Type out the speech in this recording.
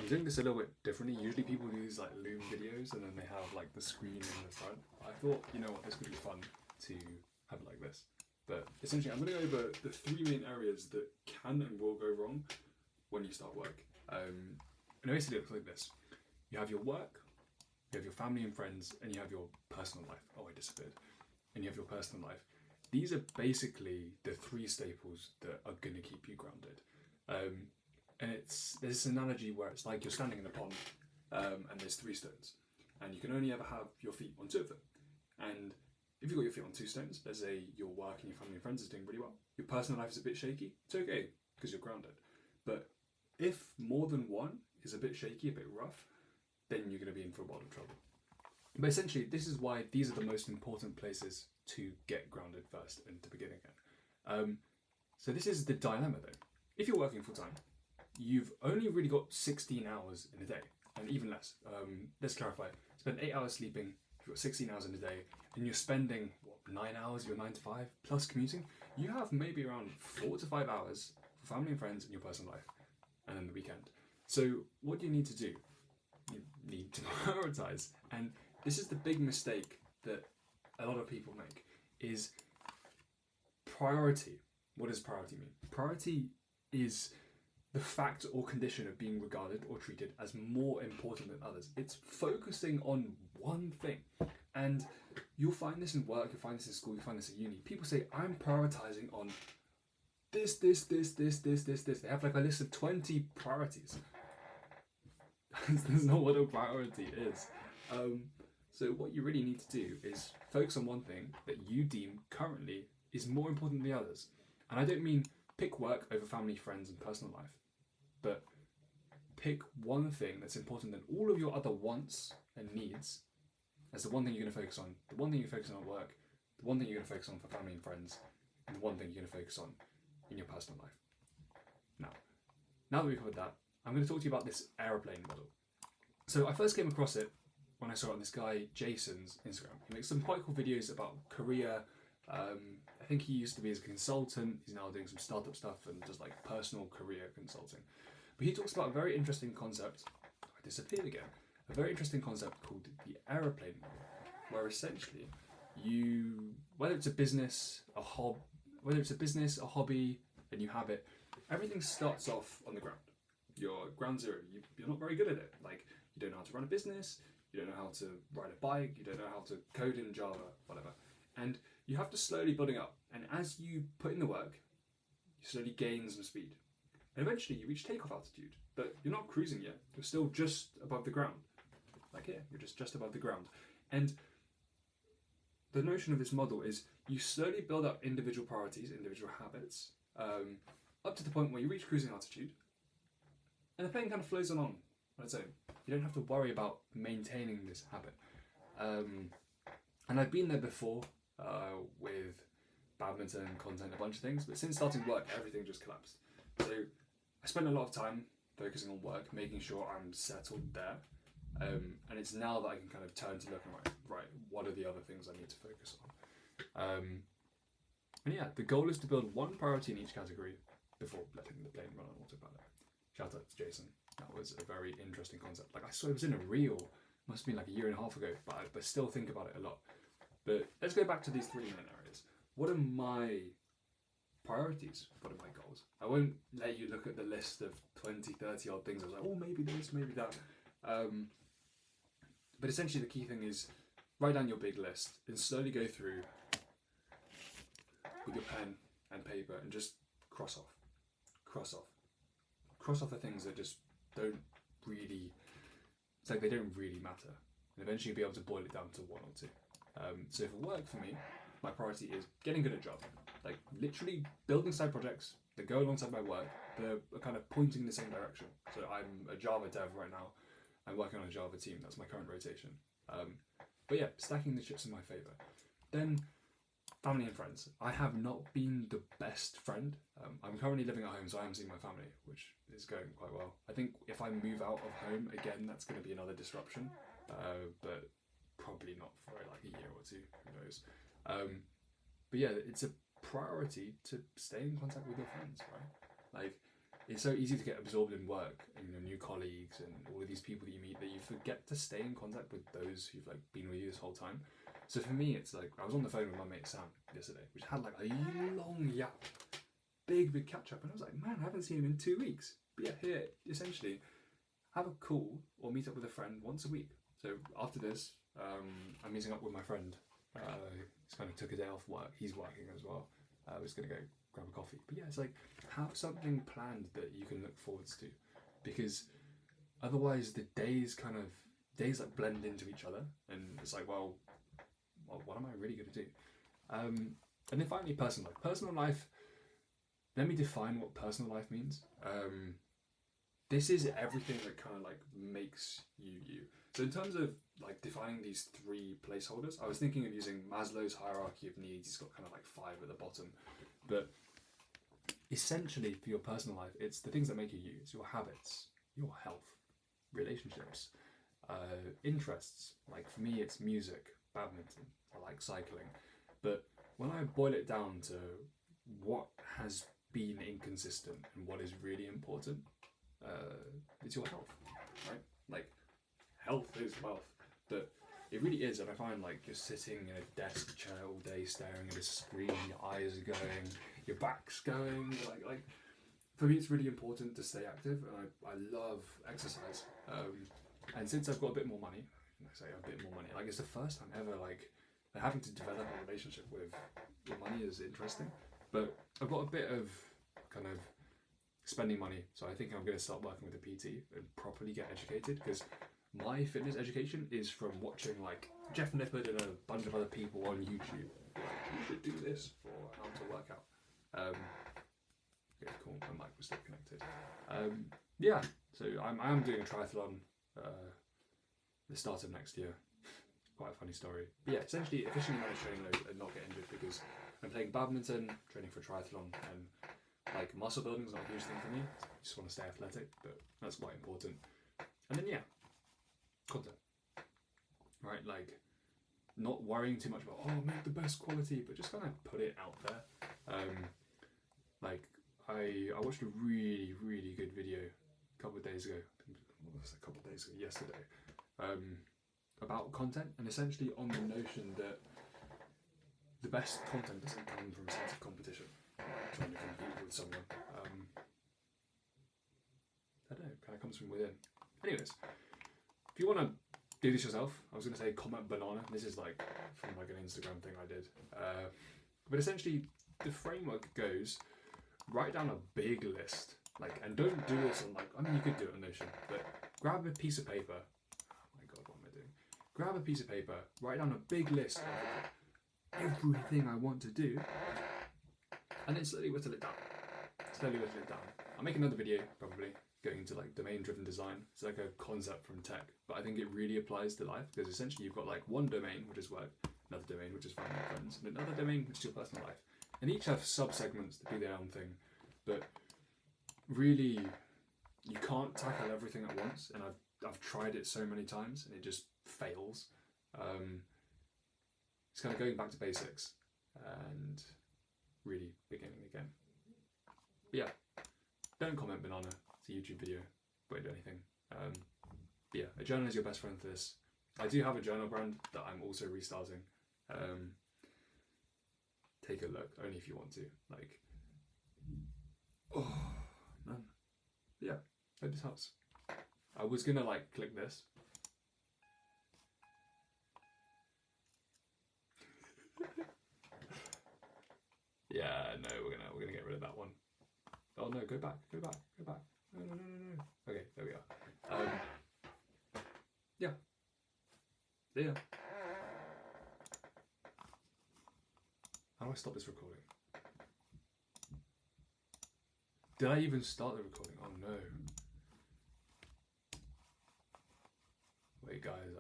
I'm doing this a little bit differently. Usually people do these like Loom videos and then they have like the screen in the front. I thought, you know what, this could be fun to have it like this. But essentially, I'm going to go over the three main areas that can and will go wrong when you start work. And basically, it looks like this: you have your work, you have your family and friends, and you have your personal life. Oh, I disappeared. And you have your personal life. These are basically the three staples that are going to keep you grounded. And there's this analogy where it's like you're standing in a pond, and there's three stones, and you can only ever have your feet on two of them. And if you've got your feet on two stones, let's say your work and your family and friends is doing really well. Your personal life is a bit shaky, it's okay, because you're grounded. But if more than one is a bit shaky, a bit rough, then you're going to be in for a lot of trouble. But essentially, this is why these are the most important places to get grounded first and to begin again. So this is the dilemma though. If you're working full time, you've only really got 16 hours in a day, and even less. Let's clarify. Spend 8 hours sleeping, you've got 16 hours in a day, and you're spending, 9 hours, your 9 to 5, plus commuting. You have maybe around 4 to 5 hours for family and friends and your personal life, and then the weekend. So what do you need to do? You need to prioritize. And this is the big mistake that a lot of people make, is priority. What does priority mean? Priority is the fact or condition of being regarded or treated as more important than others. It's focusing on one thing. And you'll find this in work, you'll find this in school, you'll find this at uni. People say, I'm prioritizing on this. They have like a list of 20 priorities. That's not what a priority is. So what you really need to do is focus on one thing that you deem currently is more important than the others. And I don't mean pick work over family, friends, and personal life, but pick one thing that's important than all of your other wants and needs as the one thing you're going to focus on, the one thing you're focusing on at work, the one thing you're going to focus on for family and friends, and the one thing you're going to focus on in your personal life. Now that we've covered that, I'm going to talk to you about this aeroplane model. So I first came across it when I saw it on this guy Jason's Instagram. He makes some quite cool videos about career. I think he used to be as a consultant. He's now doing some startup stuff and just like personal career consulting. But he talks about a very interesting concept. I disappeared again. A very interesting concept called the aeroplane model, where essentially you, whether it's a business, a hobby, a new habit, everything starts off on the ground. You're ground zero. You're not very good at it. Like, you don't know how to run a business, you don't know how to ride a bike, you don't know how to code in Java, whatever. And you have to slowly building up. And as you put in the work, you slowly gain some speed. And eventually you reach takeoff altitude, but you're not cruising yet. You're still just above the ground. Like here, you're just above the ground. And the notion of this model is you slowly build up individual priorities, individual habits, up to the point where you reach cruising altitude, and the plane kind of flows on its own. You don't have to worry about maintaining this habit. And I've been there before with badminton, content, a bunch of things, but since starting work, everything just collapsed. So I spent a lot of time focusing on work, making sure I'm settled there. And it's now that I can kind of turn to look and right, what are the other things I need to focus on? And yeah, the goal is to build one priority in each category before letting the plane run on autopilot. Shout out to Jason. That was a very interesting concept. Like, I saw it was in a reel, must have been like a year and a half ago, but I still think about it a lot. But let's go back to these three main areas. What are my priorities? What are my goals? I won't let you look at the list of 20, 30 odd things. I was like, oh, maybe this, maybe that. But essentially the key thing is write down your big list and slowly go through with your pen and paper and just cross off the things that just don't really, it's like they don't really matter. And eventually you'll be able to boil it down to one or two. So for work, for me, my priority is getting good at Java. Like, literally building side projects that go alongside my work that are kind of pointing in the same direction. So I'm a Java dev right now. I'm working on a Java team. That's my current rotation. But yeah, stacking the chips in my favor. Then family and friends. I have not been the best friend. I'm currently living at home, so I am seeing my family, which is going quite well. I think if I move out of home again, that's going to be another disruption, but probably not for like a year or two, who knows. But yeah, it's a priority to stay in contact with your friends, right? Like, it's so easy to get absorbed in work and new colleagues and all of these people that you meet that you forget to stay in contact with those who've like been with you this whole time. So for me, it's like I was on the phone with my mate Sam yesterday, which had like a long yap, big catch up, and I was like, man, I haven't seen him in 2 weeks. But yeah, here essentially, have a call or meet up with a friend once a week. So after this, I'm meeting up with my friend. He's kind of took a day off work. He's working as well. I was gonna go grab a coffee. But yeah, it's like have something planned that you can look forwards to, because otherwise the days like blend into each other, and it's like, well, what am I really gonna do? And then finally, personal life. Personal life. Let me define what personal life means. This is everything that kind of like makes you you. So in terms of like defining these 3 placeholders, I was thinking of using Maslow's hierarchy of needs. He's got kind of like 5 at the bottom, but essentially for your personal life, it's the things that make you you. It's your habits, your health, relationships, interests. Like for me, it's music, badminton. I like cycling, but when I boil it down to what has been inconsistent and what is really important, it's your health, right? Like health is wealth, but it really is. And I find like you're sitting in a desk chair all day staring at a screen, your eyes are going, your back's going, like for me it's really important to stay active, and I love exercise, and since I've got a bit more money, I say a bit more money, like it's the first time ever like having to develop a relationship with money is interesting, but I've got a bit of kind of spending money, so I think I'm going to start working with a PT and properly get educated, because my fitness education is from watching like Jeff Nippard and a bunch of other people on YouTube. Like, you should do this for how to work out. Okay, cool. My mic was still connected. Yeah, so I am doing a triathlon the start of next year. Quite a funny story. But yeah, essentially efficiently manage training load and not get injured, because I'm playing badminton, training for triathlon, and like muscle building is not a huge thing for me. I just want to stay athletic, but that's quite important. And then yeah, content. Right, like not worrying too much about make the best quality, but just kind of put it out there. Like I watched a really good video a couple of days ago. What was it, a couple of days ago? Yesterday. About content, and essentially on the notion that the best content doesn't come from a sense of competition, trying to compete with someone. I don't know, it kind of comes from within. Anyways, if you want to do this yourself, I was going to say comment banana. This is like from like an Instagram thing I did. But essentially, the framework goes, write down a big list, like, and don't do this on like, I mean, you could do it on Notion, but grab a piece of paper. Grab a piece of paper, write down a big list of everything I want to do, and then slowly whittle it down. I'll make another video, probably, going into like domain-driven design. It's like a concept from tech, but I think it really applies to life, because essentially you've got like one domain, which is work, another domain, which is family and friends, and another domain, which is your personal life. And each have sub-segments to do their own thing, but really, you can't tackle everything at once, and I've tried it so many times, and it just fails. It's kind of going back to basics and really beginning again. But yeah, don't comment banana. It's a YouTube video. Won't do anything. But yeah, a journal is your best friend for this. I do have a journal brand that I'm also restarting. Take a look, only if you want to. Like, oh man, yeah. Hope this helps. I was gonna like click this. Yeah, no, we're gonna get rid of that one. Oh no, go back. No. Okay, there we are. Yeah. Yeah. How do I stop this recording? Did I even start the recording? Oh no. Wait guys,